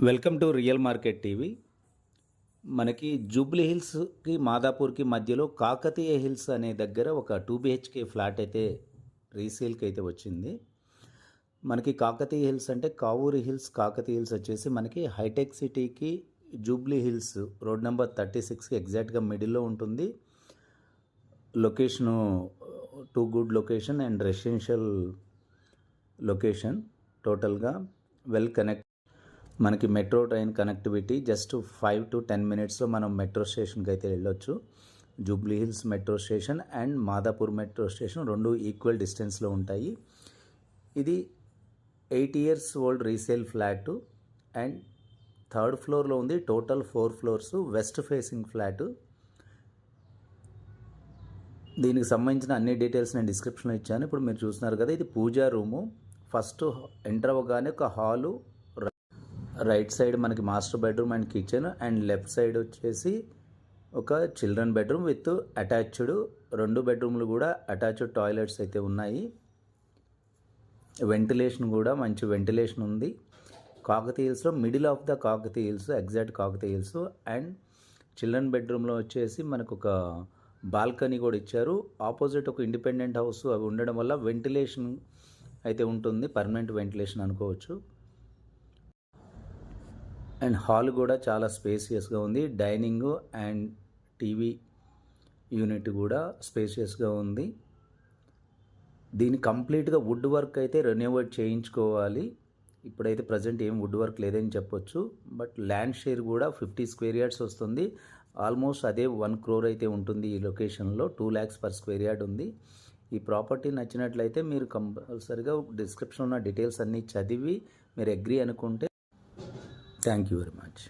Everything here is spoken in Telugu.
Welcome to real market TV. మనకి జూబ్లీ హిల్స్కి మాదాపూర్కి మధ్యలో కాకతీయ హిల్స్ అనే దగ్గర ఒక 2 BHK ఫ్లాట్ అయితే రీసేల్కి అయితే వచ్చింది. మనకి కాకతీయ హిల్స్ అంటే కావూరి హిల్స్, కాకతీయ హిల్స్ వచ్చేసి మనకి హైటెక్ సిటీకి జూబ్లీ హిల్స్ రోడ్ నెంబర్ 36కి ఎగ్జాక్ట్గా మిడిల్లో ఉంటుంది. Location too good location and residential location. టోటల్గా వెల్ కనెక్ట్. మనకి metro train connectivity just 5 to 10 మినిట్స్లో మనం మెట్రో స్టేషన్కి అయితే వెళ్ళొచ్చు. Jubilee hills metro station and Madhapur metro station రెండు ఈక్వల్ డిస్టెన్స్లో ఉంటాయి. ఇది 8 years old resale flat and 3rd ఫ్లోర్లో ఉంది. Total 4 floors, west facing flat. దీనికి సంబంధించిన అన్ని డీటెయిల్స్ నేను డిస్క్రిప్షన్లో ఇచ్చాను. ఇప్పుడు మీరు చూస్తున్నారు కదా, ఇది పూజా రూము. ఫస్ట్ ఎంటర్ అవ్వగానే ఒక హాలు, రైట్ సైడ్ మనకి master bedroom and kitchen, and left side వచ్చేసి ఒక చిల్డ్రన్ బెడ్రూమ్ విత్ అటాచ్డ్ 2 బెడ్రూమ్లు కూడా అటాచ్డ్ టాయిలెట్స్ అయితే ఉన్నాయి. వెంటిలేషన్ కూడా మంచి వెంటిలేషన్ ఉంది. కాకతీయ హిల్స్లో middle of the Kakatiya hills, exact Kakatiya hills. And children బెడ్రూమ్లో వచ్చేసి మనకు ఒక బాల్కనీ కూడా ఇచ్చారు. ఆపోజిట్ ఒక ఇండిపెండెంట్ హౌస్ అవి ఉండడం వల్ల వెంటిలేషన్ అయితే ఉంటుంది, పర్మనెంట్ వెంటిలేషన్ అనుకోవచ్చు. అండ్ హాల్ కూడా చాలా స్పేసియస్గా ఉంది. డైనింగ్ అండ్ టీవీ యూనిట్ కూడా స్పేసియస్గా ఉంది. దీన్ని కంప్లీట్గా వుడ్ వర్క్ అయితే రెన్యూవేట్ చేయించుకోవాలి. ఇప్పుడైతే ప్రజెంట్ ఏం వుడ్ వర్క్ లేదని చెప్పొచ్చు. బట్ ల్యాండ్ షేర్ కూడా 50 square yards వస్తుంది. ఆల్మోస్ట్ అదే 1 crore అయితే ఉంటుంది. ఈ లొకేషన్లో 2 lakhs per square yard ఉంది. ఈ ప్రాపర్టీ నచ్చినట్లయితే మీరు కంపల్సరీగా డిస్క్రిప్షన్లో ఉన్న డీటెయిల్స్ అన్నీ చదివి మీరు అగ్రీ అనుకుంటే థ్యాంక్ యూ వెరీ మచ్.